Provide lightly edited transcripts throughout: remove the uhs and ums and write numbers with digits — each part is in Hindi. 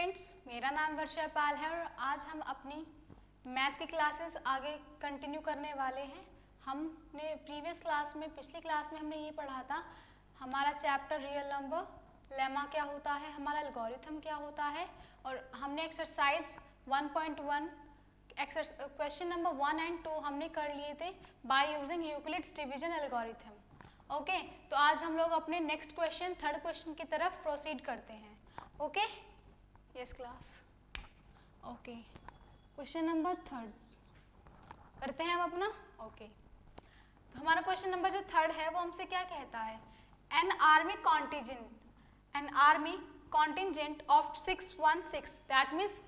स्टूडेंट्स, मेरा नाम वर्षा पाल है और आज हम अपनी मैथ की क्लासेस आगे कंटिन्यू करने वाले हैं। हमने प्रीवियस क्लास में पिछली क्लास में हमने ये पढ़ा था, हमारा चैप्टर रियल नंबर, लेमा क्या होता है, हमारा एल्गोरिथम क्या होता है, और हमने एक्सरसाइज 1.1 क्वेश्चन नंबर 1 एंड 2 हमने कर लिए थे by using Euclid's division algorithm. Okay, तो आज हम लोग अपने नेक्स्ट क्वेश्चन थर्ड क्वेश्चन की तरफ प्रोसीड करते हैं। Okay, yes class. Okay, question number third करते हैं हम अपना। ओके, तो हमारा क्वेश्चन नंबर जो थर्ड है वो हमसे क्या कहता है, an army contingent of 616, that means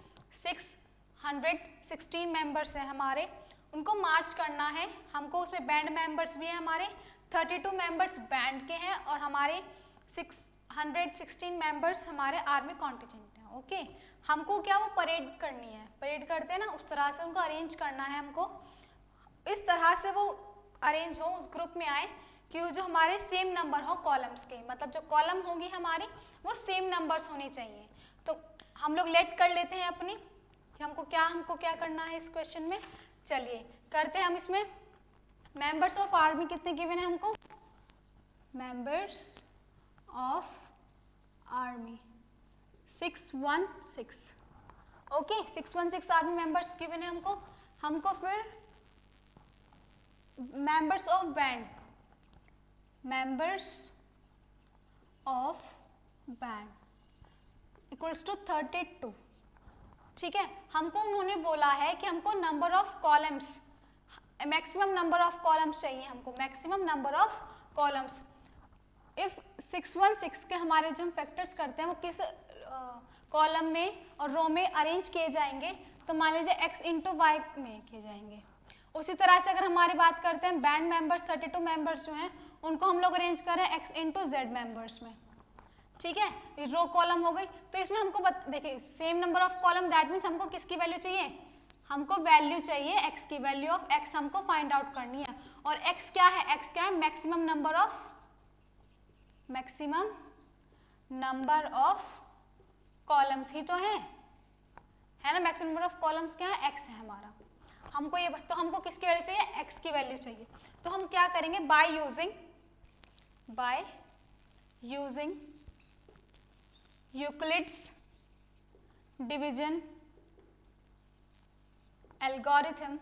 616 members हैं हमारे, उनको मार्च करना है हमको। उसमें बैंड मेंबर्स भी हैं हमारे, 32 मेंबर्स बैंड के हैं और हमारे 616 मेंबर्स हमारे आर्मी कॉन्टिजेंट हैं। ओके, हमको क्या वो परेड करनी है, परेड करते हैं ना, उस तरह से उनको अरेंज करना है हमको। इस तरह से वो अरेंज हो, उस ग्रुप में आए कि जो हमारे सेम नंबर हो कॉलम्स के, मतलब जो कॉलम होंगी हमारी वो सेम नंबर्स होने चाहिए। तो हम लोग लेट कर लेते हैं अपनी कि हमको क्या करना है इस क्वेश्चन में। चलिए करते हैं हम इसमें। मेंबर्स ऑफ आर्मी कितने गिवन है हमको, members of army 616। Okay, 616 army members given है हमको फिर members of band, members of band equals to 32। ठीक है, हमको उन्होंने बोला है कि हमको number of columns, maximum number of columns चाहिए हमको, maximum number of columns. If 616 के हमारे जो हम फैक्टर्स करते हैं वो किस कॉलम में और रो में अरेंज किए जाएंगे, तो मान लीजिए x इंटू वाई में किए जाएंगे। उसी तरह से अगर हमारी बात करते हैं बैंड मेंबर्स, 32 मेंबर्स जो हैं उनको हम लोग अरेंज कर रहे हैं x इंटू जेड मेंबर्स में। ठीक है, ये रो कॉलम हो गई। तो इसमें हमको देखिए same number of column, that means हमको किसकी वैल्यू चाहिए, हमको वैल्यू चाहिए x की, वैल्यू ऑफ x हमको फाइंड आउट करनी है। और x क्या है, x क्या है, मैक्सिमम नंबर ऑफ कॉलम्स ही तो है ना। मैक्सिमम नंबर ऑफ कॉलम्स क्या है, x है हमारा। हमको ये, तो हमको किसकी वैल्यू चाहिए, x की वैल्यू चाहिए। तो हम क्या करेंगे, by using Euclid's division algorithm,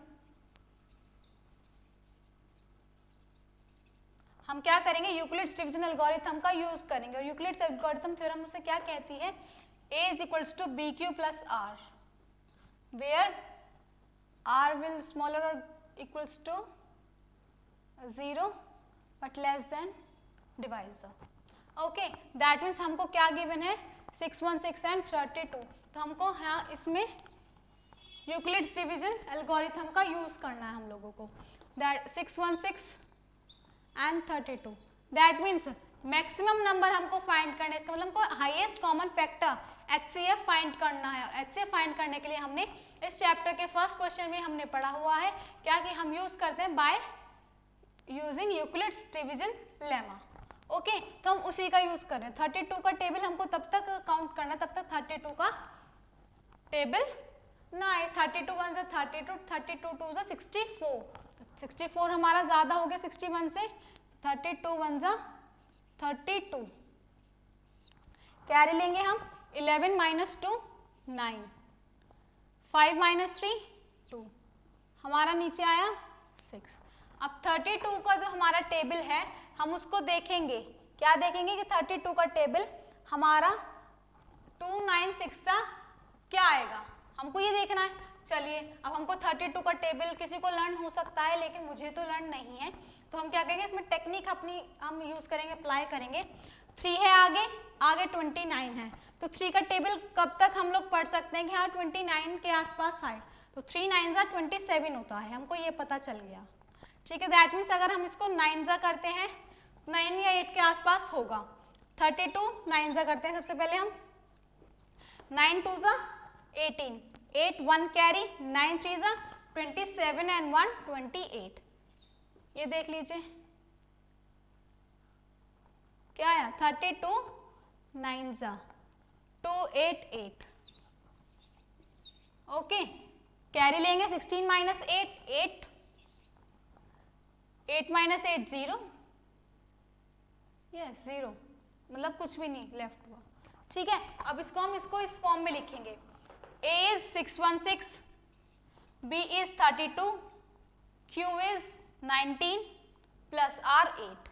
हम क्या करेंगे, यूक्लिड्स डिवीजन एल्गोरिथम का यूज करेंगे। और यूक्लिड्स एल्गोरिथम थ्योरम से क्या कहती है, a is equals to bq plus r, where r will smaller or equals to 0 but less than divisor. Okay, that means हमको क्या गिवन है, 616 एंड 32। तो हमको यहाँ इसमें यूक्लिड्स डिवीजन एल्गोरिथम का यूज करना है हम लोगों को, that 616 and 32। That means maximum number हमको फाइंड करना है, इसका मतलब हमको highest common factor HCF find करना है। और HCF फाइंड करने के लिए हमने इस चैप्टर के फर्स्ट क्वेश्चन में हमने पढ़ा हुआ है क्या, कि हम यूज करते हैं by using Euclid's division lemma. Okay, तो हम उसी का यूज कर रहे हैं। 32 का टेबल हमको तब तक काउंट करना, तब तक 32 का टेबल ना आए। 32 1 से 32, 32 2 से 64, 64 हमारा ज्यादा हो गया 61 से, 32 1 जा 32, कैरी लेंगे हम, 11 माइनस 2 9, 5 माइनस 3 2, हमारा नीचे आया 6। अब 32 का जो हमारा टेबल है हम उसको देखेंगे, क्या देखेंगे कि 32 का टेबल हमारा 2 9 6 का क्या आएगा, हमको ये देखना है। चलिए अब हमको 32 का टेबल किसी को लर्न हो सकता है लेकिन मुझे तो लर्न नहीं है, तो हम क्या करेंगे, इसमें टेक्निक अपनी हम यूज करेंगे, अप्लाई करेंगे। 3 है आगे 29 है, तो 3 का टेबल कब तक हम लोग पढ़ सकते हैं कि हाँ 29 के आसपास आए, तो 3 9 जा 27 होता है, हमको ये पता चल गया। ठीक है, दैट मीन्स अगर हम इसको 9 जा करते हैं 9 या 8 के आसपास होगा। 32 9 जा करते हैं, सबसे पहले हम 9 2 जा 18, 8 1 कैरी, 9 3 जा 27 एंड 1 28। ये देख लीजिए क्या आया, 32 9 जा 288। ओके, कैरी लेंगे 16 माइनस 8, 8 माइनस 8 0, यस 0, मतलब कुछ भी नहीं लेफ्ट हुआ। ठीक है, अब हम इसको इस फॉर्म में लिखेंगे, A is 616, B is 32, Q is 19 plus R 8।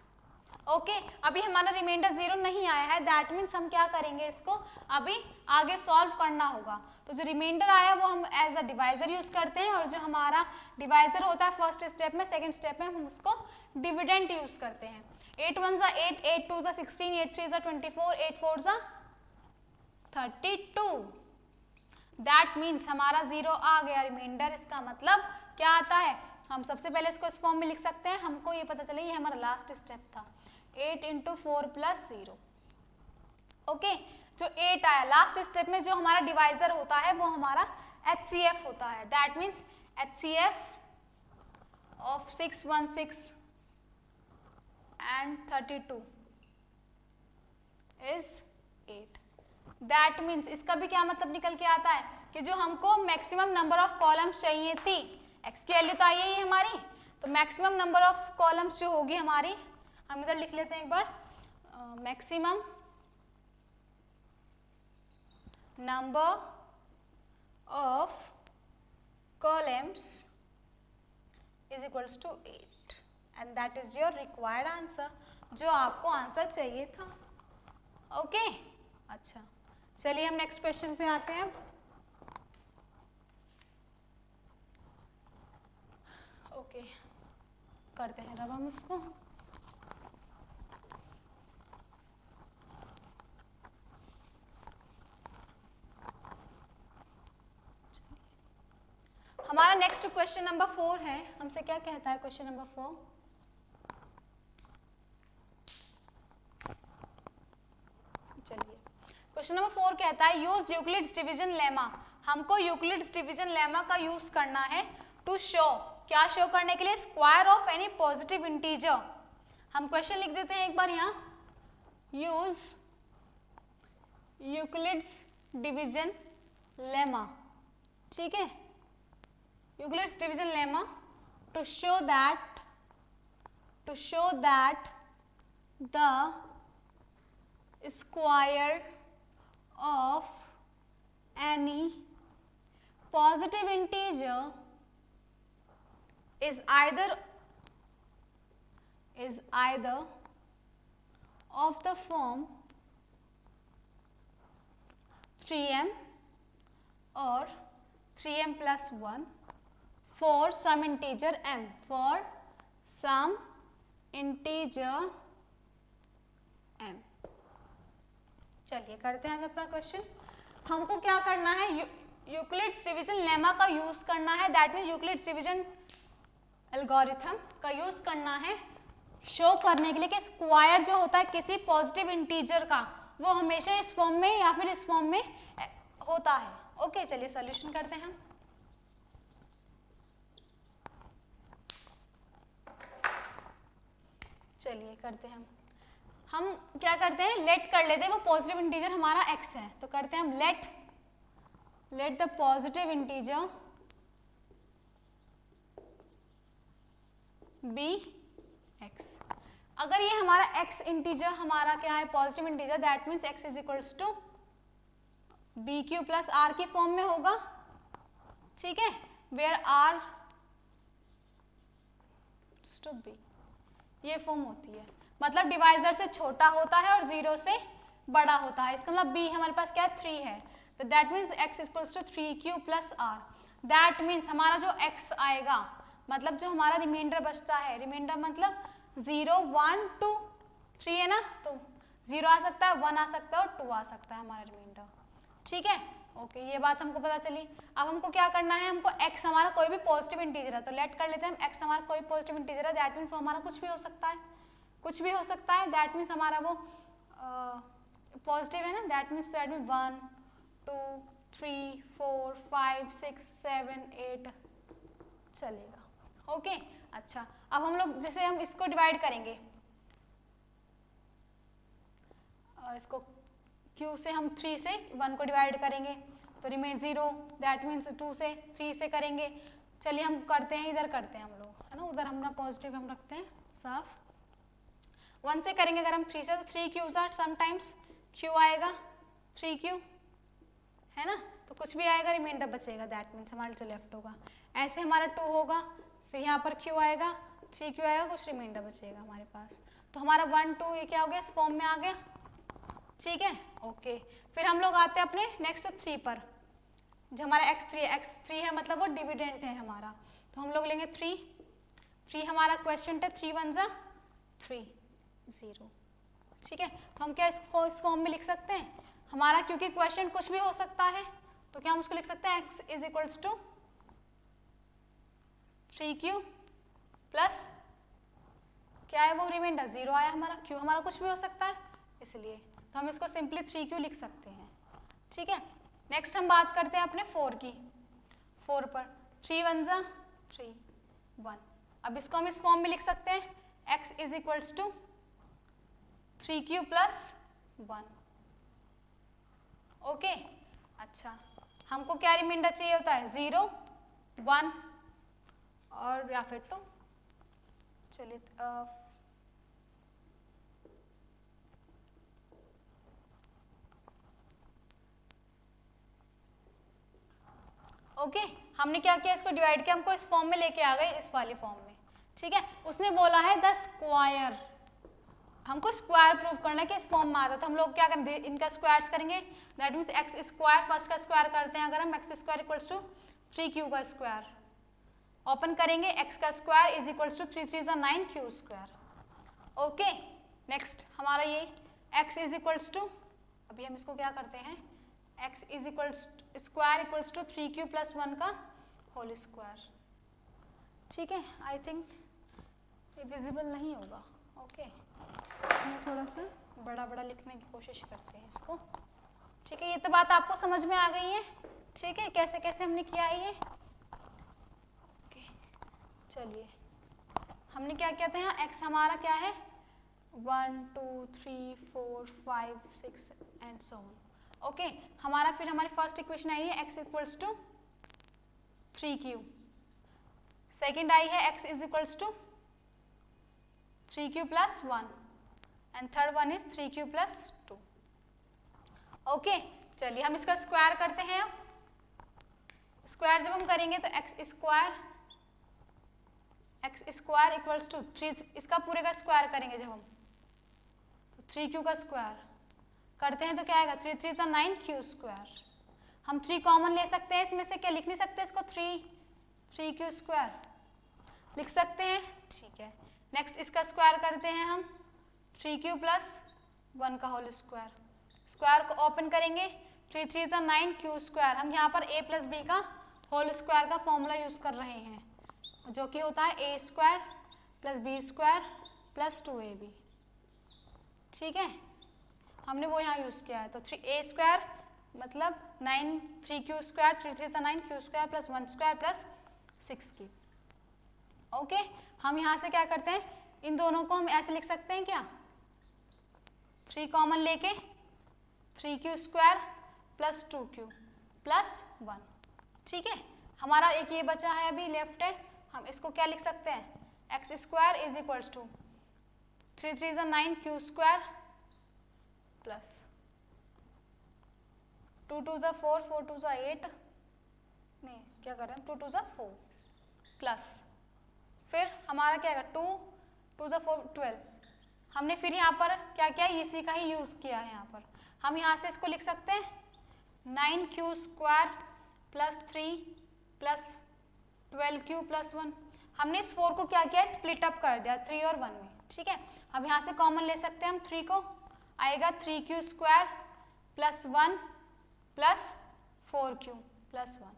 Okay, अभी हमारा रिमाइंडर 0 नहीं आया है, दैट मीन्स हम क्या करेंगे, इसको अभी आगे सॉल्व करना होगा। तो जो रिमाइंडर आया वो हम एज अ डिवाइजर यूज करते हैं, और जो हमारा डिवाइजर होता है फर्स्ट स्टेप में, सेकंड स्टेप में हम उसको डिविडेंड यूज करते हैं। 8 1 ज़ा 8, 8 2 ज़ा 16, 8 3 ज़ा 24, 8 4 ज़ा 32। दैट मीन्स हमारा 0 आ गया रिमाइंडर। इसका मतलब क्या आता है, हम सबसे पहले इसको इस फॉर्म में लिख सकते हैं, हमको ये पता चले ये हमारा लास्ट स्टेप था, 8 इंटू 4 प्लस 0। ओके, जो 8 आया लास्ट स्टेप में, जो हमारा डिवाइजर होता है वो हमारा HCF होता है। That means HCF of 616 and 32 is 8। That means इसका भी क्या मतलब निकल के आता है कि जो हमको मैक्सिमम नंबर ऑफ कॉलम्स चाहिए थी, एक्स की वैल्यू तो आई है हमारी, तो मैक्सिमम नंबर ऑफ कॉलम्स जो होगी हमारी, हम इधर लिख लेते हैं एक बार, maximum number of columns is equals to 8 and that is your required answer, जो आपको आंसर चाहिए था। ओके, अच्छा चलिए हम नेक्स्ट क्वेश्चन पे आते हैं। ओके, करते हैं अब हम इसको। हमारा नेक्स्ट क्वेश्चन नंबर 4 है, हमसे क्या कहता है क्वेश्चन नंबर 4, चलिए क्वेश्चन नंबर 4 कहता है यूज यूक्लिड्स डिवीजन लेमा। हमको यूक्लिड्स डिवीजन लेमा का यूज करना है टू शो, क्या शो करने के लिए, square of any positive integer. हम क्वेश्चन लिख देते हैं एक बार यहाँ, यूज यूक्लिड्स डिवीजन लेमा। ठीक है, Euclid's division lemma to show that the square of any positive integer is either of the form 3m or 3m plus 1 for some integer m, for some integer m। चलिए करते हैं अपना क्वेश्चन। हमको क्या करना है, यूक्लिड्स डिवीजन लेमा का यूज करना है, that mean Euclid's division algorithm का यूज करना है शो करने के लिए कि स्क्वायर जो होता है किसी पॉजिटिव इंटीजर का, वो हमेशा इस फॉर्म में या फिर इस फॉर्म में होता है। ओके, चलिए सॉल्यूशन करते हैं हम। चलिए करते हैं हम क्या करते हैं, लेट कर लेते हैं, वो पॉजिटिव इंटीजर हमारा x है, तो करते हैं हम let the positive integer be x। अगर ये हमारा x इंटीजर हमारा क्या है, positive integer, that means x is equals to b q plus r के फॉर्म में होगा। ठीक है, वेयर r टू बी, ये फॉर्म होती है, मतलब डिवाइजर से छोटा होता है और 0 से बड़ा होता है। इसका मतलब b हमारे पास क्या है, 3 है, तो that means x equals to 3q plus r। That means हमारा जो x आएगा, मतलब जो हमारा रिमाइंडर बचता है, रिमाइंडर मतलब 0 1 2 3 है ना, तो 0 आ सकता है, 1 आ सकता है और 2 आ सकता है हमारा रिमाइंडर। ठीक है, ओके, ये बात हमको पता चली। अब हमको क्या करना है, हमको x हमारा कोई भी पॉजिटिव इंटीजर है, तो लेट कर लेते हैं हम x हमारा कोई पॉजिटिव इंटीजर है, दैट मीन्स वो हमारा कुछ भी हो सकता है, कुछ भी हो सकता है, दैट मीन्स हमारा वो पॉजिटिव है ना, दैट मीन्स 1 2 3 4 5 6 7 8 चलेगा। ओके, अच्छा अब हम लोग जैसे हम इसको डिवाइड करेंगे, इसको q से हम 3 से 1 को डिवाइड करेंगे, तो रिमेन 0, दैट मीन्स 2 से 3 से करेंगे। चलिए हम करते हैं, इधर करते हैं हम लोग, है ना, उधर हम पॉजिटिव हम रखते हैं साफ। 1 से करेंगे अगर हम 3 से, तो 3 क्यूज आर समटाइम्स क्यू आएगा 3 क्यू, है ना, तो कुछ भी आएगा, रिमाइंडर बचेगा, दैट मीन्स हमारा जो लेफ्ट होगा। ऐसे हमारा 2 होगा, फिर यहाँ पर क्यू आएगा, 3 क्यू आएगा, कुछ रिमाइंडर बचेगा हमारे पास। तो हमारा 1 2 ये क्या हो गया, इस फॉर्म में आ गया, ठीक है, ओके। फिर हम लोग आते हैं अपने नेक्स्ट 3 पर, जो हमारा x3 है, मतलब वो डिविडेंट है हमारा, तो हम लोग लेंगे 3 हमारा क्वेश्चन है, 3 1 जा 3 0, ठीक है। तो हम क्या इस फॉर्म में लिख सकते हैं हमारा, क्योंकि क्वेश्चन कुछ भी हो सकता है, तो क्या हम उसको लिख सकते हैं x is equals to 3q plus क्या है वो रिमाइंडर 0 आया हमारा, क्यों हमारा कुछ भी हो सकता है इसलिए, तो हम इसको सिंपली 3q लिख सकते हैं, ठीक है। नेक्स्ट हम बात करते हैं अपने 4 की, 4 पर 3 1 जा 3 1, अब इसको हम इस फॉर्म में लिख सकते हैं x is equals to 3q plus 1, okay. अच्छा, हमको क्या रिमाइंडर चाहिए होता है 0 1 और या फिर 2, चलिए ओके, हमने क्या किया, इसको डिवाइड किया, हमको इस फॉर्म में लेके आ गए, इस वाले फॉर्म में, ठीक है। उसने बोला है द स्क्वायर, हमको स्क्वायर प्रूव करना है कि इस फॉर्म में आता है, तो हम लोग क्या करेंगे, इनका स्क्वायर्स करेंगे, that means x square, first का स्क्वायर करते हैं अगर हम, x square equals to 3q का स्क्वायर, ओपन करेंगे, x का square is equals to 3 3 9 q square, okay. Next हमारा ये x इज इक्वल्स टू, अभी हम इसको क्या करते हैं, x is equals square equals to 3q plus 1 का होल स्क्वायर, ठीक है। आई थिंक ये विजिबल नहीं होगा, ओके, हम थोड़ा सा बड़ा बड़ा लिखने की कोशिश करते हैं इसको, ठीक है। ये तो बात आपको समझ में आ गई है, ठीक है, कैसे कैसे हमने किया है ये, चलिए हमने क्या किया था, यहाँ x हमारा क्या है 1 2 3 4 5 6 एंड सो ऑन, ओके। हमारा फिर हमारी फर्स्ट इक्वेशन आई है x equals to 3q, second आई है x is equals to 3q plus 1 and third one is 3q plus 2, okay. चलिए हम इसका स्क्वायर करते हैं, अब स्क्वायर जब हम करेंगे तो x स्क्वायर इक्वल्स टू 3, इसका पूरे का स्क्वायर करेंगे जब हम, तो 3q का स्क्वायर करते हैं तो क्या आएगा 3 3 9 q स्क्वायर, हम 3 कॉमन ले सकते हैं इसमें से, क्या लिख नहीं सकते इसको 3q स्क्वायर लिख सकते हैं, ठीक है। नेक्स्ट इसका स्क्वायर करते हैं हम 3q प्लस 1 का होल स्क्वायर, स्क्वायर को ओपन करेंगे, 3 3 9 q स्क्वायर, हम यहाँ पर a प्लस b का होल स्क्वायर का फॉर्मूला यूज कर रहे हैं, जो कि होता है a square plus b square plus 2ab, ठीक है, हमने वो यहाँ यूज किया है। तो 3a स्क्वायर मतलब 3q स्क्वायर 3 3 9 q स्क्वायर plus 1 square plus 6q, okay. हम यहाँ से क्या करते हैं, इन दोनों को हम ऐसे लिख सकते हैं क्या, 3 कॉमन लेके 3q square plus 2q plus 1, ठीक है। हमारा एक ये बचा है अभी लेफ्ट है, हम इसको क्या लिख सकते हैं, x square is equals to 3 3 9 q स्क्वायर प्लस 2 2 4 4 2 8, नहीं क्या कर रहे हैं 2 2 4 प्लस, फिर हमारा क्या आएगा 2 2 4 12, हमने फिर यहाँ पर क्या किया, इसी का ही यूज किया है, यहाँ पर हम यहाँ से इसको लिख सकते हैं 9q square plus 3 plus 12q plus 1, हमने इस 4 को क्या किया, स्प्लिट अप कर दिया 3 और 1 में, ठीक है। अब यहाँ से कॉमन ले सकते हैं हम 3 को, आएगा 3q square plus 1 plus 4q plus 1,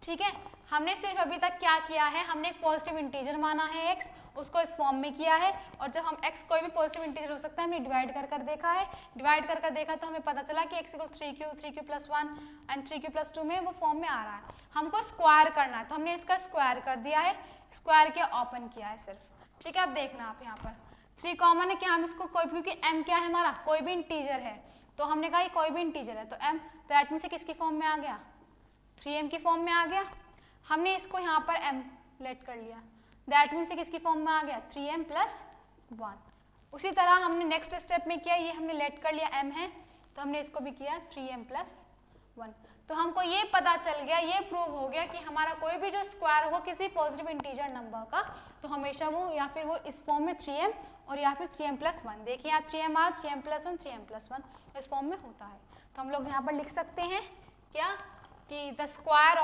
ठीक है। हमने सिर्फ अभी तक क्या किया है, हमने एक पॉजिटिव इंटीजर माना है x, उसको इस फॉर्म में किया है, और जब हम x कोई भी पॉजिटिव इंटीजर हो सकता है हमने डिवाइड कर देखा है, डिवाइड कर देखा तो हमें पता चला कि x equal 3q plus 1 and 3q plus 2 में वो फॉर्म में आ रहा है, हमको स्क्वायर करना है, तो हमने इसका स्क्वायर कर दिया है, स्क्वायर किया ओपन किया है सिर्फ, ठीक है। अब देखना आप यहाँ पर 3 कॉमन है, क्या हम इसको कोई, क्योंकि m क्या है हमारा, कोई भी इंटीजर है, तो हमने कहा ये कोई भी इंटीजर है, तो m दैट मीन्स किसकी फॉर्म में आ गया, 3m की फॉर्म में आ गया। हमने इसको यहाँ पर m लेट कर लिया, दैट मीन्स किसकी फॉर्म में आ गया, 3m प्लस 1। उसी तरह हमने नेक्स्ट स्टेप में किया, ये हमने लेट कर लिया m है, तो हमने इसको भी किया 3m प्लस 1। तो हमको ये पता चल गया, ये प्रूव हो गया कि हमारा कोई भी जो स्क्वायर होगा किसी पॉजिटिव इंटीजर नंबर का, तो हमेशा वो या फिर वो इस फॉर्म में 3m और या फिर 3m प्लस 1, देखिए यहाँ 3m आ 3m प्लस 1 3m प्लस 1 इस फॉर्म में होता है। तो हम लोग यहाँ पर लिख सकते हैं क्या कि the square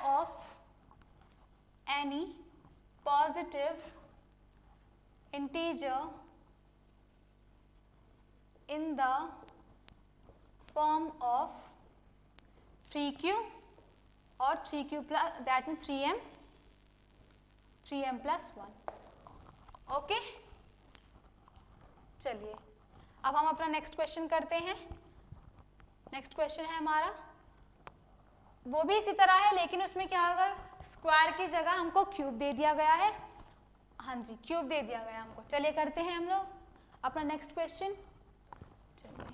of any positive integer in the form of 3q और 3q plus that means 3m plus 1। Okay, चलिए अब हम अपना नेक्स्ट क्वेश्चन करते हैं। नेक्स्ट क्वेश्चन है हमारा, वो भी इसी तरह है लेकिन उसमें क्या होगा, स्क्वायर की जगह हमको क्यूब दे दिया गया है। हाँ जी, क्यूब दे दिया गया हमको। चलिए करते हैं हम लोग अपना नेक्स्ट क्वेश्चन। चलिए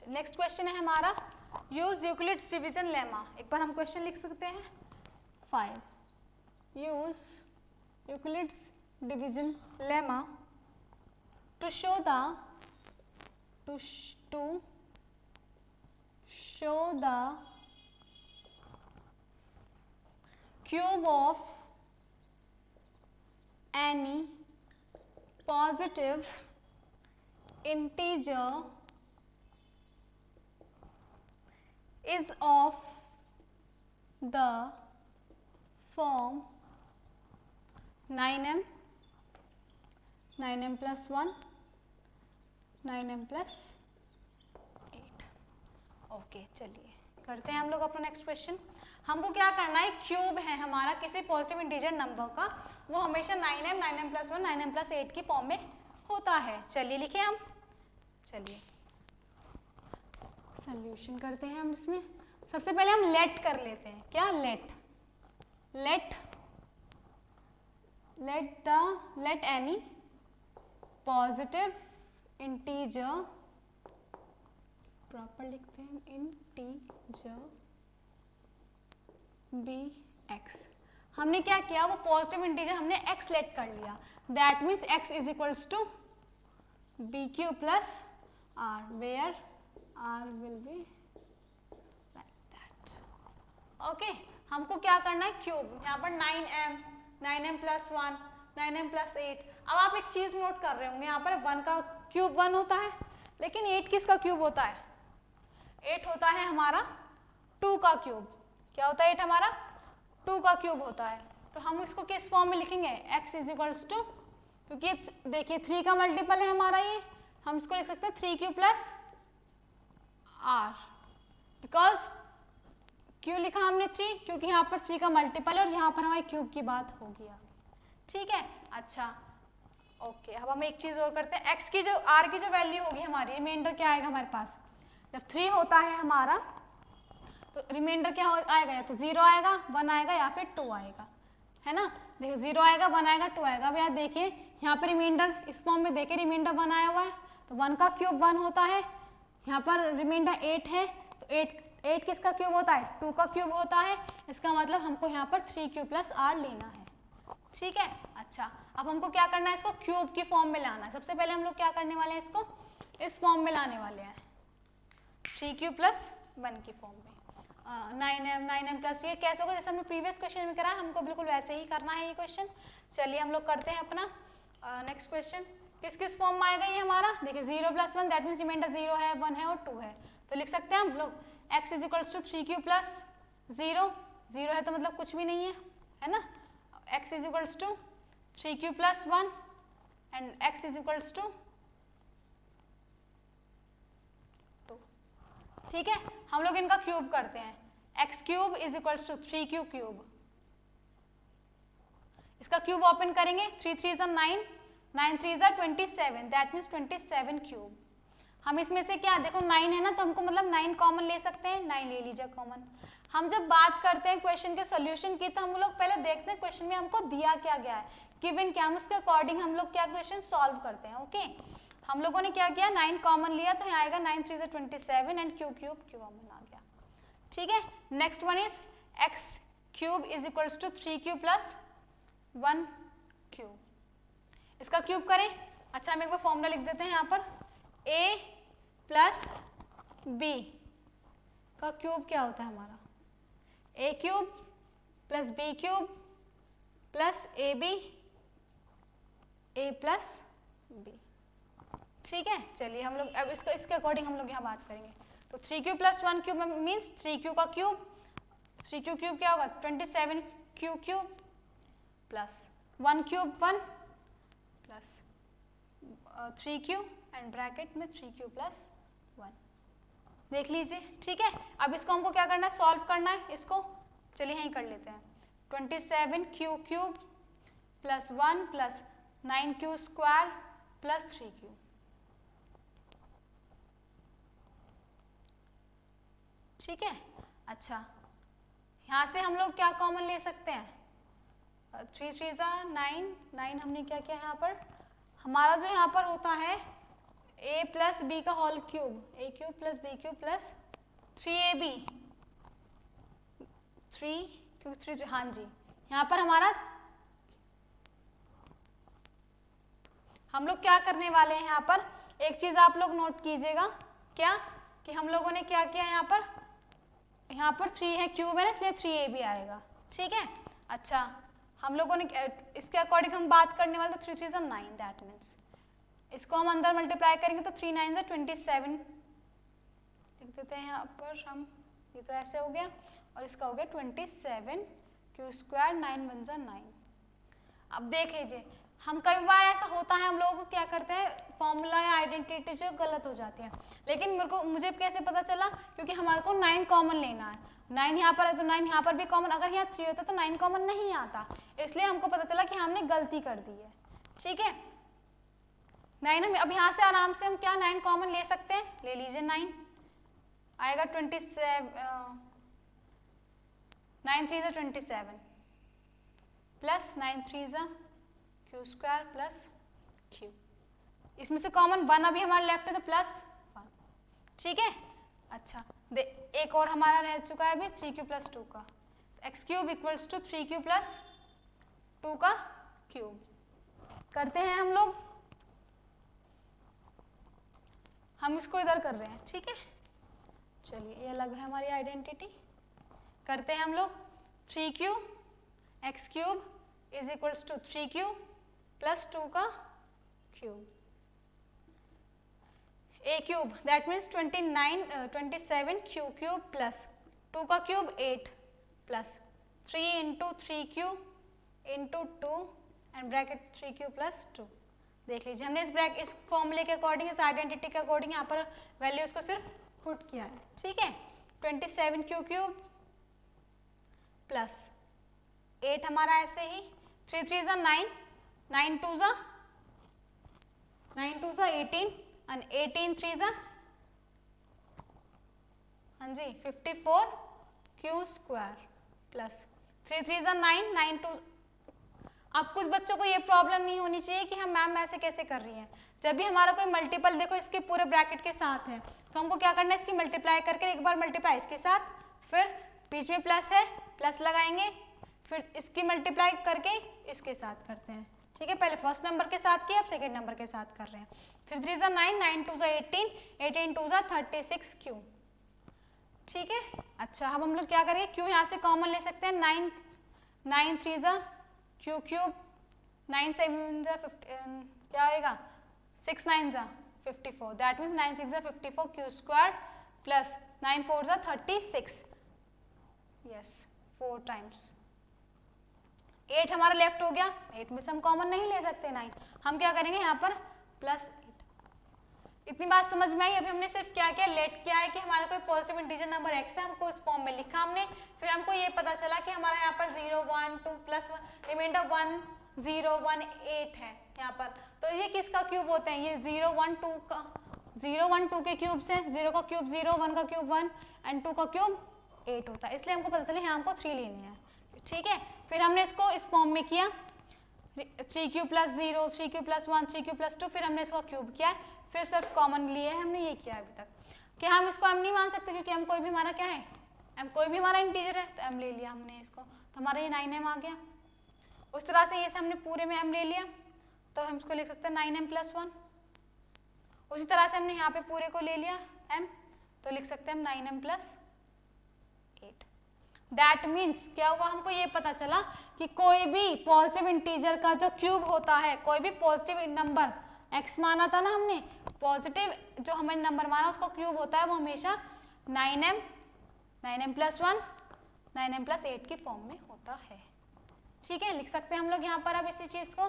नेक्स्ट क्वेश्चन है हमारा, यूज यूक्लिड्स डिवीजन लेमा। एक बार हम क्वेश्चन लिख सकते हैं 5, use Euclid's division lemma to show the cube of any positive integer is of the form 9m plus 1 9m plus 8। Okay, चलिए करते हैं हम लोग अपना नेक्स्ट क्वेश्चन। हमको क्या करना है, क्यूब है हमारा किसी पॉजिटिव इंटीजर नंबर का, वो हमेशा 9m प्लस 1 9m प्लस 8 की फॉर्म में होता है। चलिए लिखे हम, चलिए सॉल्यूशन करते हैं हम। इसमें सबसे पहले हम लेट कर लेते हैं, क्या let any positive integer, proper लिखते हैं इंटीजर बी एक्स। हमने क्या किया, वो पॉजिटिव इंटीजर हमने x लेट कर लिया, that means x is equals to b q plus r, where r will be like that. Okay, हमको क्या करना है, क्यूब यहाँ पर 9m प्लस 1 9m प्लस 8। अब आप एक चीज नोट कर रहे होंगे, यहाँ पर 1 का क्यूब 1 होता है, लेकिन 8 किसका क्यूब होता है, 8 होता है हमारा 2 का क्यूब। क्या होता है 8 हमारा 2 का क्यूब होता है। तो हम इसको किस फॉर्म में लिखेंगे, x इज इक्वल्स टू, क्योंकि देखिए 3 का मल्टीपल है हमारा ये, हम इसको लिख सकते हैं 3q प्लस आर, बिकॉज क्यों लिखा हमने 3, क्योंकि यहाँ पर 3 का मल्टीपल है और यहाँ पर हमारे क्यूब की बात होगी। ठीक है, अच्छा ओके। अब हम एक चीज और करते हैं, x की जो r की जो वैल्यू होगी हमारी, रिमाइंडर क्या आएगा हमारे पास, जब 3 होता है हमारा तो रिमाइंडर क्या आएगा, या तो 0 आएगा 1 आएगा या फिर 2 आएगा, है ना। देखो 0 आएगा 1 आएगा 2 आएगा। अब यार देखिए यहाँ पर रिमाइंडर इस फॉर्म में देखिए रिमाइंडर 1 आया हुआ है, तो 1 का क्यूब 1 होता है, यहाँ पर रिमाइंडर 8 है, तो 8 किसका क्यूब होता है, 2 का क्यूब होता है। इसका मतलब हमको यहाँ पर 3q प्लस आर लेना है। ठीक है, अच्छा अब हमको क्या करना है, इसको क्यूब की फॉर्म में लाना है। सबसे पहले हम लोग क्या करने वाले हैं, इसको इस फॉर्म में लाने वाले हैं, 3q प्लस 1 की फॉर्म में। 9m प्लस ये कैसे होगा, जैसे हमने प्रीवियस क्वेश्चन में करा, हमको बिल्कुल वैसे ही करना है ये क्वेश्चन। चलिए हम लोग करते हैं अपना नेक्स्ट क्वेश्चन। किस फॉर्म में आएगा ये हमारा, देखिए 0 प्लस 1 दैट मीन्स रिमाइंडर 0 है 1 है और 2 है, तो लिख सकते हैं हम लोग x is equals to 3q plus 0 है तो मतलब कुछ भी नहीं है ना। x is equals to 3q plus 1 and x is equals to 2। ठीक है, हम लोग इनका क्यूब करते हैं, x cube is equals to 3q cube. इसका क्यूब ओपन करेंगे, 3 3 9, 9 3 ज़ा 27, दैट मीन्स 27 क्यूब। हम इसमें से क्या, देखो 9 है ना, तो हमको मतलब 9 कॉमन ले सकते हैं, 9 ले लीजिए कॉमन। हम जब बात करते हैं क्वेश्चन के सॉल्यूशन की, तो हम लोग पहले देखते हैं क्वेश्चन में हमको दिया क्या गया है, गिवन क्या है, उसके अकॉर्डिंग हम लोग क्या क्वेश्चन सॉल्व करते हैं। ओके, हम लोगों ने क्या किया, 9 कॉमन लिया, तो यहाँ आएगा 9 3 ज़ा 27 एंड क्यू क्यूब कॉमन आ गया। ठीक है, next one is x cube is equals to 3 cube plus 1 cube. इसका क्यूब करें, अच्छा हम एक बार फॉर्मूला लिख देते हैं यहाँ पर, a प्लस बी का क्यूब क्या होता है हमारा, a cube plus b cube plus a b a plus b. ठीक है, चलिए हम लोग अब इसके अकॉर्डिंग हम लोग यहाँ बात करेंगे। तो 3 cube plus 1 cube means 3 Q का क्यूब, 3 क्यू क्यूब क्या होगा 27 q cube plus 1 cube 1 plus 3 Q and bracket में 3 क्यू प्लस 1। देख लीजिए, ठीक है। अब इसको हमको क्या करना है, सॉल्व करना है इसको। चलिए यहीं कर लेते हैं, 27 q cube plus 1 plus 9 Q square plus 3 Q. ठीक है, अच्छा यहाँ से हम लोग क्या कॉमन ले सकते हैं, 3 3 ज़ा 9, 9 हमने क्या किया यहाँ पर, हमारा जो यहाँ पर होता है a प्लस बी का whole cube, a cube plus b cube plus 3ab 3 क्योंकि 3, हाँ जी, यहाँ पर हमारा हम लोग क्या करने वाले हैं, यहाँ पर एक चीज आप लोग नोट कीजिएगा, क्या कि हम लोगों ने क्या किया यहाँ पर 3 है, क्यूब है ना, इसलिए 3ab आएगा। ठीक है, अच्छा हम लोगों ने इसके अकॉर्डिंग हम बात करने वाले, तो 3 3 ज़ा 9, दैट मीन्स इसको हम अंदर मल्टीप्लाई करेंगे तो 3 9 ज़ा 27 लिख देते हैं यहाँ पर हम, ये तो ऐसे हो गया, और इसका हो गया 27 क्यू स्क्वायर 9 1 ज़ा 9। अब देख लीजिए, हम कई बार ऐसा होता है, हम लोगों को क्या करते हैं, फॉर्मूला या आइडेंटिटी जो गलत हो जाती है, लेकिन मुझे कैसे पता चला, क्योंकि हमारे को 9 कॉमन लेना है, 9 यहाँ पर है तो 9 यहाँ पर भी कॉमन, अगर यहाँ 3 होता तो 9 कॉमन नहीं आता, इसलिए हमको पता चला कि हमने गलती कर दी है। ठीक है, 9 हम अब यहाँ से आराम से हम क्या 9 कॉमन ले सकते हैं, ले लीजिए, 9 आएगा 27 9 3 ज़ा 27 प्लस 9 3 ज़ा क्यू स्क्वायर प्लस क्यू, इसमें से कॉमन 1 अभी हमारे लेफ्ट है तो प्लस 1। ठीक है, अच्छा एक और हमारा रह चुका है अभी 3 क्यू प्लस 2 का, x cube equals to 3 q plus 2 का क्यूब। करते हैं हम लोग, हम इसको इधर कर रहे हैं। ठीक है, चलिए ये अलग है हमारी आइडेंटिटी। करते हैं हम लोग 3 q x cube is equals to 3 q plus 2 का cube, a cube that means 27 q cube plus 2 का cube 8 plus 3 into 3 q into 2 and bracket 3 q plus 2। देख लीजिए, हमने इस फॉर्मूले के अकॉर्डिंग, इस आइडेंटिटी के अकॉर्डिंग यहाँ पर वैल्यूज को सिर्फ पुट किया है। ठीक है, 27 क्यू क्यूब प्लस 8 हमारा ऐसे ही, 3 3 ज़ा 9, 9 2 ज़ा 18 एंड 18 3 ज़ा, हाँ जी 54 क्यू स्क्वायर प्लस 3 3 ज़ा 9, 9 2। अब कुछ बच्चों को ये प्रॉब्लम नहीं होनी चाहिए कि हम मैम ऐसे कैसे कर रही हैं, जब भी हमारा कोई मल्टीपल देखो इसके पूरे ब्रैकेट के साथ है, तो हमको क्या करना है, इसकी मल्टीप्लाई करके एक बार मल्टीप्लाई इसके साथ, फिर बीच में प्लस है प्लस लगाएंगे, फिर इसकी मल्टीप्लाई करके इसके साथ करते हैं। ठीक है, पहले फर्स्ट नंबर के साथ किया, अब सेकेंड नंबर के साथ कर रहे हैं। 3 3 ज़ा 9, 9 2 ज़ा 18, 18 2 ज़ा 36 क्यू। ठीक है, अच्छा अब हम लोग क्या करेंगे, क्यू यहाँ से कॉमन ले सकते हैं, 9 3 ज़ा क्यू क्यूब, 9 7 ज़ा 15 क्या आएगा, 6 9 ज़ा 54, दैट मीन्स 9 6 ज़ा 54 क्यू स्क्वायर प्लस 9 4 ज़ा 36, यस 4 टाइम्स 8 हमारा लेफ्ट हो गया, 8 में से हम कॉमन नहीं ले सकते 9, हम क्या करेंगे यहाँ पर प्लस 8। इतनी बात समझ में आई। अभी हमने सिर्फ क्या किया, लेट किया है कि हमारा कोई पॉजिटिव इंटीजर नंबर x है, हमको इस फॉर्म में लिखा हमने, फिर हमको ये पता चला कि हमारा यहाँ पर 0 1 2 प्लस रिमाइंडर 1 0 1 8 है यहाँ पर, तो ये किसका क्यूब होते हैं, ये 0 1 2 का 0 1 2 के क्यूब से, 0 का क्यूब 0, 1 का क्यूब 1 एंड 2 का क्यूब 8 होता है, इसलिए हमको पता चले यहाँ हमको 3 लेने हैं। ठीक है, फिर हमने इसको इस फॉर्म में किया 3 cube plus 0, 3 cube plus 1, 3 cube plus 2, फिर हमने इसको क्यूब किया, फिर सिर्फ कॉमन लिए है हमने, ये किया अभी तक। क्या हम इसको m नहीं मान सकते, क्योंकि m कोई भी हमारा क्या है, m कोई भी हमारा इंटीजर है, तो m ले लिया हमने इसको, तो हमारा ये 9m आ गया। उस तरह से ये हमने पूरे में m ले लिया, तो हम इसको लिख सकते हैं 9m प्लस 1। उसी तरह से हमने यहाँ पे पूरे को ले लिया m, तो लिख सकते हैं हम 9m प्लस 8। दैट मीन्स क्या हुआ, हमको ये पता चला कि कोई भी पॉजिटिव इंटीजर का जो क्यूब होता है, कोई भी पॉजिटिव नंबर x माना था ना हमने, पॉजिटिव जो हमने नंबर माना उसका क्यूब होता है वो हमेशा 9m प्लस 1, 9m प्लस 8 की फॉर्म में होता है। ठीक है, लिख सकते हैं हम लोग यहाँ पर अब इसी चीज को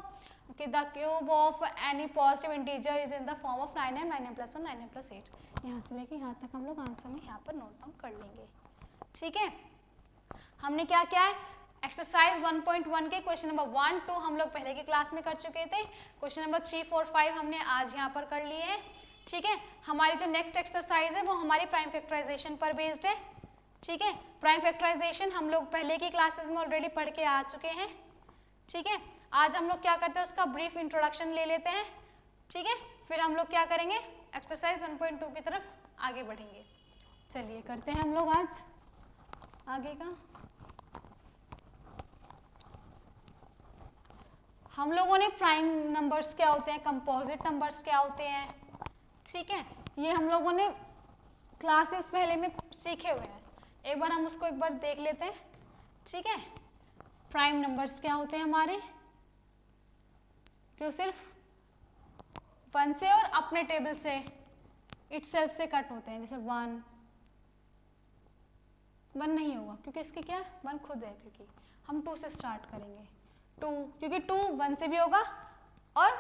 कि the cube of any positive integer is in the form of 9m, 9m plus 1, 9m plus 8। यहाँ से लेके यहाँ तक हम लोग आंसर में यहाँ पर नोट डाउन कर लेंगे। ठीक है, हमने क्या किया है, एक्सरसाइज 1.1 के क्वेश्चन नंबर 1 2 हम लोग पहले की क्लास में कर चुके थे, क्वेश्चन नंबर 3 4 5 हमने आज यहाँ पर कर लिए हैं। ठीक है, हमारी जो नेक्स्ट एक्सरसाइज है वो हमारी प्राइम फैक्टराइजेशन पर बेस्ड है। ठीक है, प्राइम फैक्टराइजेशन हम लोग पहले की क्लासेस में ऑलरेडी पढ़ के आ चुके हैं। ठीक है, आज हम लोग क्या करते हैं उसका ब्रीफ इंट्रोडक्शन ले लेते हैं। ठीक है, फिर हम लोग क्या करेंगे, एक्सरसाइज 1.2 की तरफ आगे बढ़ेंगे। चलिए करते हैं हम लोग आज आगे का। हम लोगों ने प्राइम नंबर्स क्या होते हैं, कंपोजिट नंबर्स क्या होते हैं, ठीक है, ये हम लोगों ने क्लासेस पहले में सीखे हुए हैं, एक बार हम उसको एक बार देख लेते हैं। ठीक है, प्राइम नंबर्स क्या होते हैं हमारे, जो सिर्फ 1 से और अपने टेबल से इटसेल्फ से कट होते हैं, जैसे 1 नहीं होगा क्योंकि इसके क्या 1 खुद है, क्योंकि हम 2 से स्टार्ट करेंगे, 2 क्योंकि 2 1 से भी होगा और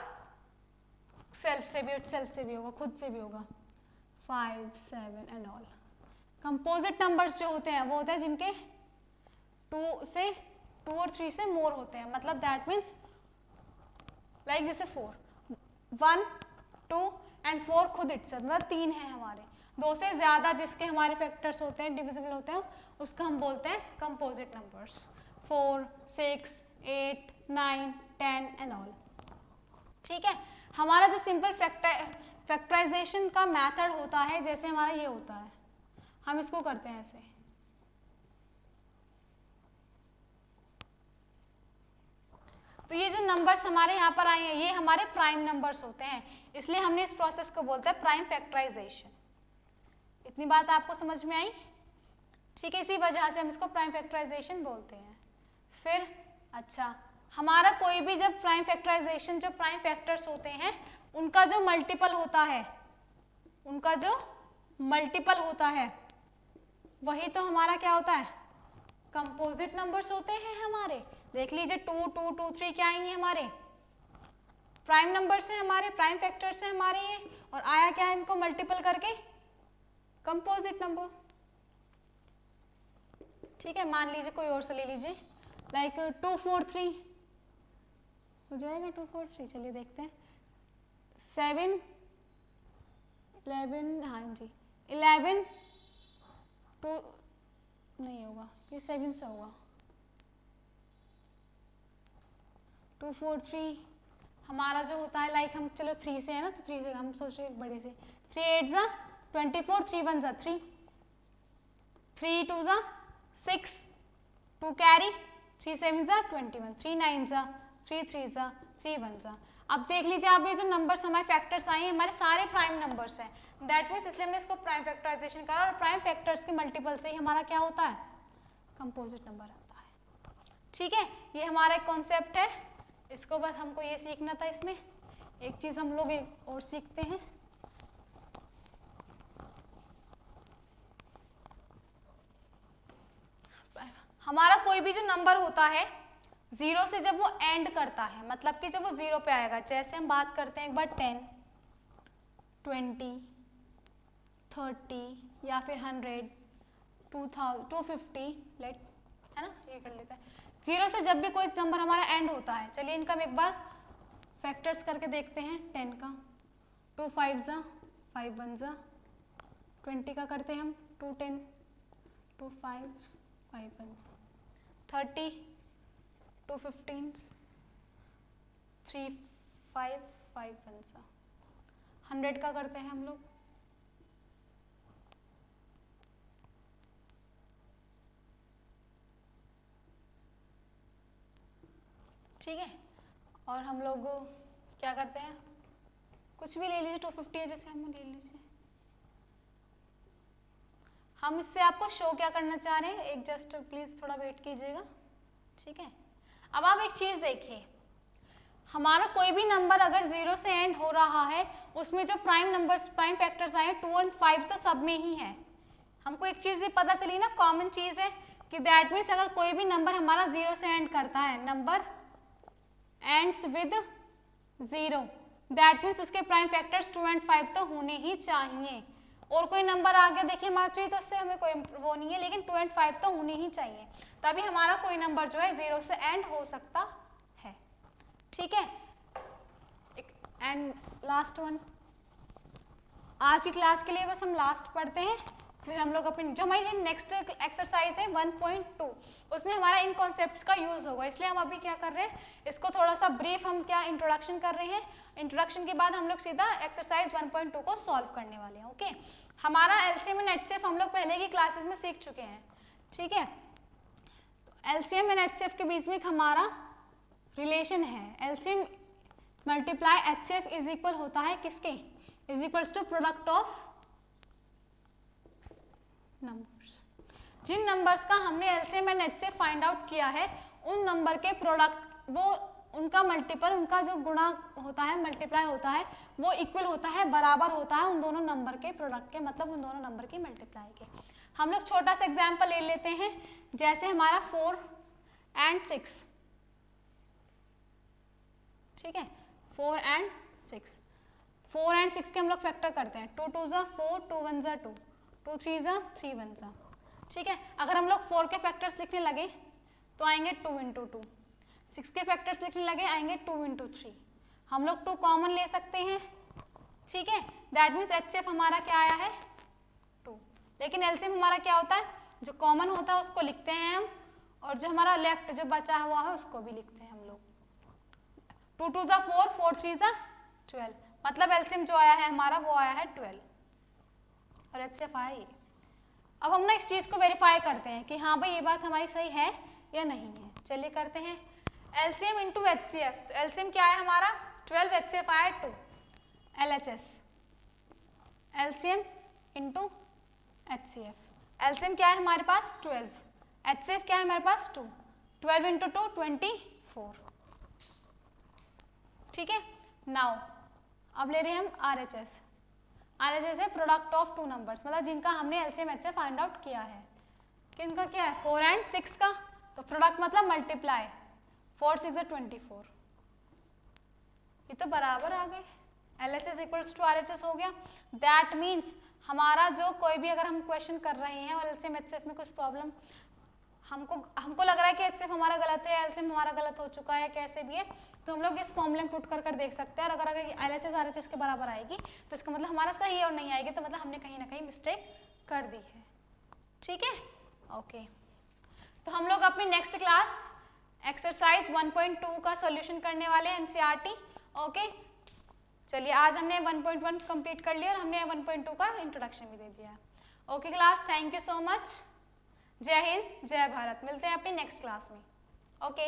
सेल्फ से भी, सेल्फ से भी होगा, खुद से भी होगा, 5 7 एंड ऑल। कंपोजिट नंबर्स जो होते हैं वो होते हैं जिनके 2 और 3 से मोर होते हैं, मतलब दैट मीन्स लाइक जैसे 4 1 2 एंड 4 खुद इटसेल्फ, मतलब 3 है हमारे, 2 से ज्यादा जिसके हमारे फैक्टर्स होते हैं, डिविजिबल होते हैं, उसका हम बोलते हैं कंपोजिट नंबर्स, 4 6 8 9 10 एंड ऑल। ठीक है, हमारा जो सिंपल फैक्टराइजेशन का मेथड होता है, जैसे हमारा ये होता है, हम इसको करते हैं ऐसे, तो ये जो नंबर्स हमारे यहाँ पर आए हैं ये हमारे प्राइम नंबर्स होते हैं, इसलिए हमने इस प्रोसेस को बोलते हैं प्राइम फैक्टराइजेशन। इतनी बात आपको समझ में आई? ठीक है, इसी वजह से हम इसको प्राइम फैक्टराइजेशन बोलते हैं। फिर अच्छा, हमारा कोई भी जब प्राइम फैक्टराइजेशन, जो प्राइम फैक्टर्स होते हैं उनका जो मल्टीपल होता है, उनका जो मल्टीपल होता है वही तो हमारा क्या होता है, कंपोजिट नंबर्स होते हैं हमारे। देख लीजिए 2 2 2 3 क्या आएंगे हमारे प्राइम नंबर से, हमारे प्राइम फैक्टर से हमारे ये, और आया क्या है इनको मल्टीपल करके, कंपोजिट नंबर। ठीक है, मान लीजिए कोई और से ले लीजिए, लाइक 2 4 3 हो जाएगा, 2 4 3, चलिए देखते हैं, 7 11, हाँ जी 11 2 नहीं होगा, ये 7 से होगा, 2 4 3 हमारा जो होता है, लाइक हम चलो 3 से है ना, तो 3 से हम सोच रहे बड़े से, 3 8 जा 24, 3 1 जा 3, 3 2 जा 6, 2 कैरी, 3 7 जा 21, 3 9 जा 3 3 जा 3 1 जा। अब देख लीजिए आप, ये जो नंबर्स हमारे फैक्टर्स आए हैं हमारे सारे प्राइम नंबर्स हैं, दैट मीन्स इसलिए हमने इसको प्राइम फैक्टराइजेशन करा, और प्राइम फैक्टर्स के मल्टीपल से ही हमारा क्या होता है, कंपोजिट नंबर आता है। ठीक है, ये हमारा एक कॉन्सेप्ट है, इसको बस हमको ये सीखना था। इसमें एक चीज हम लोग एक और सीखते हैं, हमारा कोई भी जो नंबर होता है 0 से जब वो एंड करता है, मतलब कि जब वो 0 पे आएगा, जैसे हम बात करते हैं एक बार 10 20 30 या फिर 100 2000 250 लेट, है ना, ये कर लेते हैं, 0 से जब भी कोई नंबर हमारा एंड होता है, चलिए इनका हम एक बार फैक्टर्स करके देखते हैं। 10 का 2 5 जा 5 1 जा, 20 का करते हैं हम 2 10 2 5 5 1 जा, 30 2 15 3 5 5 1 जा, 100 का करते हैं हम लोग। ठीक है, और हम लोग क्या करते हैं, कुछ भी ले लीजिए, 250 है जैसे हम ले लीजिए। हम इससे आपको शो क्या करना चाह रहे हैं, एक जस्ट प्लीज थोड़ा वेट कीजिएगा। ठीक है, अब आप एक चीज देखिए, हमारा कोई भी नंबर अगर 0 से एंड हो रहा है, उसमें जो प्राइम नंबर्स प्राइम फैक्टर्स आए 2 और 5 तो सब में ही है। हमको एक चीज पता चली ना, कॉमन चीज है कि दैट मीन्स अगर कोई भी नंबर हमारा 0 से एंड करता है, number ends with 0, that means उसके प्राइम फैक्टर्स 2 और 5 तो होने ही चाहिए। और कोई नंबर आ गया देखिए मात्र, तो उससे हमें कोई वो नहीं है, लेकिन 2 और 5 तो होने ही चाहिए, तभी हमारा कोई नंबर जो है 0 से एंड हो सकता है। ठीक है, एंड लास्ट वन, आज की क्लास के लिए बस हम लास्ट पढ़ते हैं, फिर हम लोग अपनी जो हमारी नेक्स्ट एक्सरसाइज है 1.2, उसमें हमारा इन कॉन्सेप्ट्स का यूज होगा। इसलिए हम अभी क्या कर रहे हैं, इसको थोड़ा सा ब्रीफ हम क्या इंट्रोडक्शन कर रहे हैं। इंट्रोडक्शन के बाद हम लोग सीधा एक्सरसाइज 1.2 को सॉल्व करने वाले हैं। ओके, हमारा एलसीएम एंड एचसीएफ हम लोग पहले की क्लासेस में सीख चुके हैं। ठीक है, तो एलसीएम एंड एचसीएफ के बीच में एक हमारा रिलेशन है, LCM multiply HCF is equal होता है किसके, is equals to product of numbers. जिन नंबर्स का हमने LCM and HCF find out किया है, उन नंबर के प्रोडक्ट, वो उनका मल्टीपल, उनका जो गुणा होता है, मल्टीप्लाई होता है, वो इक्वल होता है, बराबर होता है उन दोनों नंबर के प्रोडक्ट के, मतलब उन दोनों नंबर की मल्टीप्लाई के। हम लोग छोटा सा एग्जाम्पल ले लेते हैं, जैसे हमारा 4 और 6। ठीक है, 4 और 6, 4 और 6 के हम लोग फैक्टर करते हैं, 2 2 जा 4, 2 1 जा 2, 2 3 जा 3 1 जा। ठीक है, अगर हम लोग 4 के फैक्टर्स लिखने लगे तो आएंगे 2 इंटू 2, 6 के फैक्टर्स लिखने लगे आएंगे 2 इंटू 3। हम लोग 2 कॉमन ले सकते हैं। ठीक है, दैट मीन्स एचसीएफ हमारा क्या आया है 2, लेकिन एलसीएम हमारा क्या होता है, जो कॉमन होता है उसको लिखते हैं हम, और जो हमारा लेफ्ट जो बचा हुआ है उसको भी लिखते हैं हम लोग। 2 2 जा 4, 4 3 जा 12, मतलब एलसीएम जो आया है हमारा वो आया है 12, और एचसीएफ आया ये। अब हम ना इस चीज को वेरीफाई करते हैं कि हाँ भाई ये बात हमारी सही है या नहीं है। चलिए करते हैं एलसीएम इंटू एचसीएफ। तो एलसीएम क्या है हमारा 12, एचसीएफ आया 2, LHS LCM into HCF. LCM क्या है हमारे पास 12, एचसीएफ क्या है हमारे पास 2, 12 इंटू 2 24। ठीक है, नाउ अब ले रहे हैं हम आरएचएस। आरएचएस है प्रोडक्ट ऑफ 2 नंबर्स, मतलब जिनका हमने एलसीएम एचसीएफ फाइंड आउट किया है। किनका क्या है 4 और 6 का, तो प्रोडक्ट मतलब मल्टीप्लाई, 4 6 जा 24, ये तो बराबर आ गए, एलएचएस इक्वल्स टू आरएचएस हो गया। दैट मीन्स हमारा जो कोई भी अगर हम क्वेश्चन कर रहे हैं और एलसीएम एचसीएफ में कुछ प्रॉब्लम हमको लग रहा है कि एचसीएफ हमारा गलत है, एलसीएम हमारा गलत हो चुका है, कैसे भी है, तो हम लोग इस फॉर्मूले में पुट कर देख सकते हैं। और अगर एलएचएस आरएचएस के बराबर आएगी तो इसका मतलब हमारा सही है, और नहीं आएगी तो मतलब हमने कहीं ना कहीं मिस्टेक कर दी है। ठीक है, ओके, तो हम लोग अपनी नेक्स्ट क्लास एक्सरसाइज 1.2 का सॉल्यूशन करने वाले हैं एनसीईआरटी। ओके, चलिए आज हमने 1.1 कंप्लीट कर लिया और हमने 1.2 का इंट्रोडक्शन भी दे दिया। Okay class, thank you so much. जय हिंद, जय भारत। मिलते हैं अपनी नेक्स्ट क्लास में। ओके।